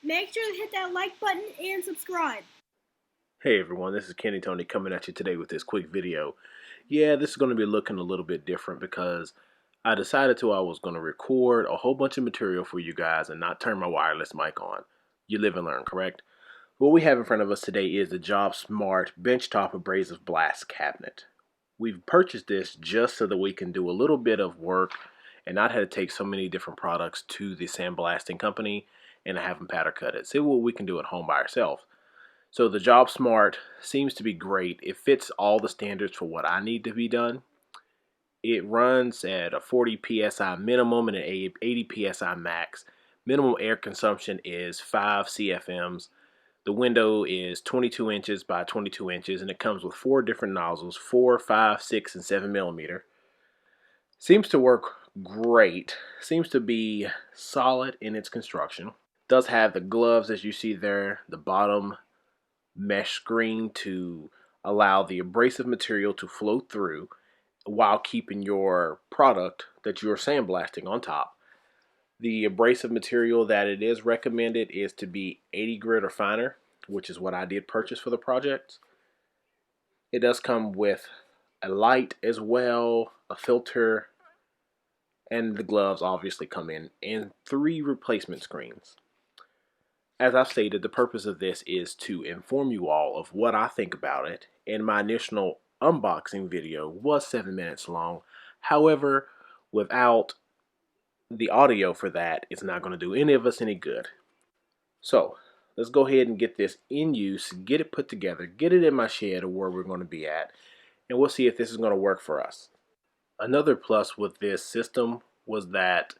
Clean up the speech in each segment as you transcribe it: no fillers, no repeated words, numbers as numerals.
Make sure to hit that like button and subscribe. Hey everyone, this is Kenny Tony coming at you today with this quick video. Yeah, this is going to be looking a little bit different because I decided I was going to record a whole bunch of material for you guys and not turn my wireless mic on. You live and learn, correct? What we have in front of us today is the JobSmart benchtop abrasive blast cabinet. We've purchased this just so that we can do a little bit of work and not have to take so many different products to the sandblasting company and have them powder cut it. See what we can do at home by ourselves. So the JobSmart seems to be great. It fits all the standards for what I need to be done. It runs at a 40 psi minimum and an 80 psi max. Minimum air consumption is 5 CFMs. The window is 22 inches by 22 inches, and it comes with 4 different nozzles, 4, 5, 6, and 7 millimeter. Seems to work great. Seems to be solid in its construction. Does have the gloves as you see there, the bottom mesh screen to allow the abrasive material to flow through while keeping your product that you're sandblasting on top. The abrasive material that it is recommended is to be 80 grit or finer, which is what I did purchase for the project. It does come with a light as well, a filter, and the gloves obviously come in, and 3 replacement screens. As I've stated, the purpose of this is to inform you all of what I think about it, and my initial unboxing video was 7 minutes long. However, without the audio for that, it's not going to do any of us any good. So, let's go ahead and get this in use, get it put together, get it in my shed or where we're going to be at, and we'll see if this is going to work for us. Another plus with this system was that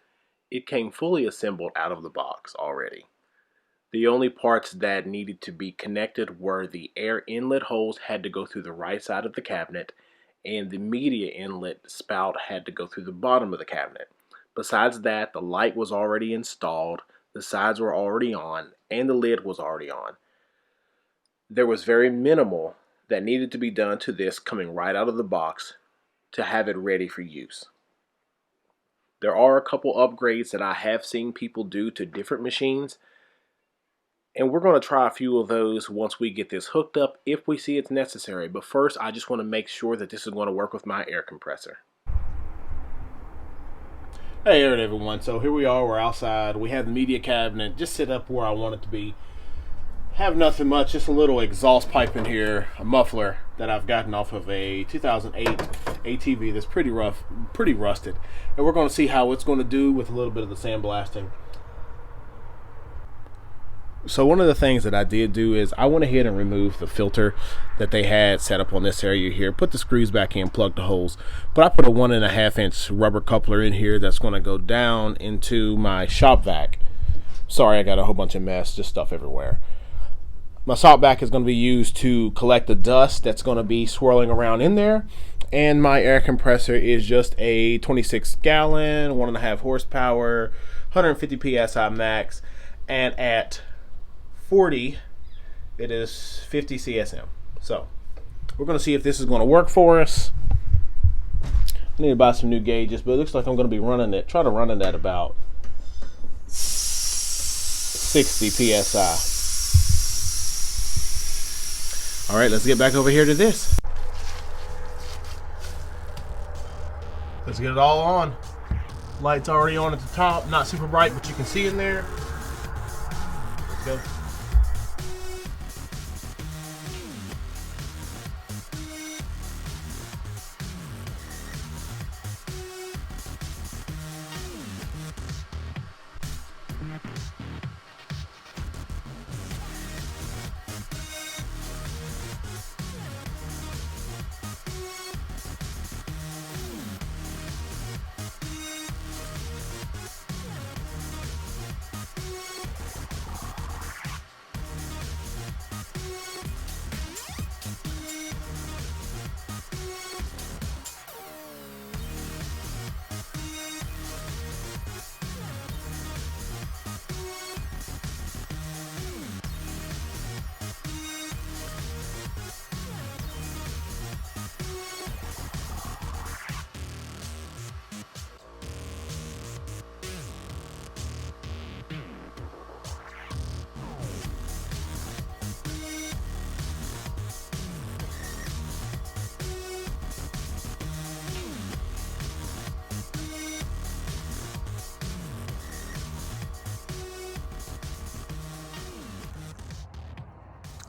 it came fully assembled out of the box already. The only parts that needed to be connected were the air inlet holes had to go through the right side of the cabinet, and the media inlet spout had to go through the bottom of the cabinet. Besides that, the light was already installed, the sides were already on, and the lid was already on. There was very minimal that needed to be done to this coming right out of the box to have it ready for use. There are a couple upgrades that I have seen people do to different machines, and we're going to try a few of those once we get this hooked up if we see it's necessary. But first, I just want to make sure that this is going to work with my air compressor. Hey there everyone, so here we are, we're outside. We have the media cabinet just set up where I want it to be. Have nothing much, just a little exhaust pipe in here, a muffler that I've gotten off of a 2008 ATV that's pretty rough, pretty rusted. And we're going to see how it's going to do with a little bit of the sandblasting. So one of the things that I did do is I went ahead and removed the filter that they had set up on this area here, put the screws back in, plugged the holes, but I put a 1.5 inch rubber coupler in here that's going to go down into my shop vac. Sorry, I got a whole bunch of mess, just stuff everywhere. My shop vac is going to be used to collect the dust that's going to be swirling around in there, and my air compressor is just a 26 gallon, 1.5 horsepower, 150 psi max, and at 40 it is 50 CSM. So we're going to see if this is going to work for us. I need to buy some new gauges, but it looks like I'm going to be running it, try to run it at about 60 psi. All right, let's get back over here to this. Let's get it all on. Light's already on at the top, not super bright, but you can see in there. Let's go.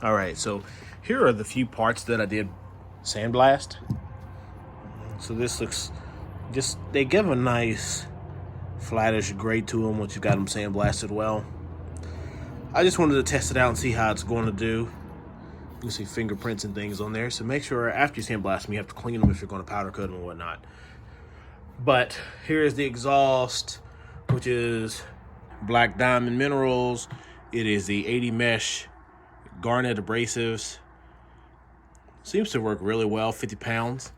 All right, so here are the few parts that I did sandblast. So this looks they give a nice flattish gray to them once you've got them sandblasted well. I just wanted to test it out and see how it's going to do. You can see fingerprints and things on there. So make sure after you sandblast them, you have to clean them if you're going to powder coat them and whatnot. But here's the exhaust, which is Black Diamond Minerals. It is the 80 mesh garnet abrasives. Seems to work really well, 50 pounds.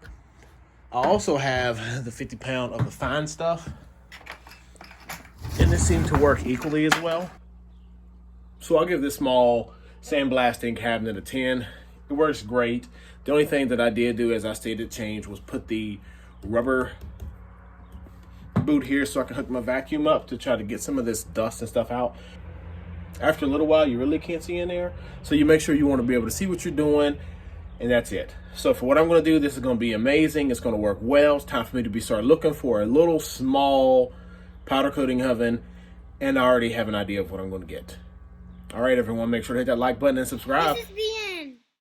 I also have the 50 pound of the fine stuff. And this seemed to work equally as well. So I'll give this small sandblasting cabinet a 10. It works great. The only thing that I did do, as I stated, change was put the rubber boot here so I can hook my vacuum up to try to get some of this dust and stuff out. After a little while, you really can't see in there. So you make sure you want to be able to see what you're doing, and that's it. So for what I'm going to do, this is going to be amazing. It's going to work well. It's time for me to start looking for a little small powder coating oven, and I already have an idea of what I'm going to get. All right, everyone, make sure to hit that like button and subscribe. This is the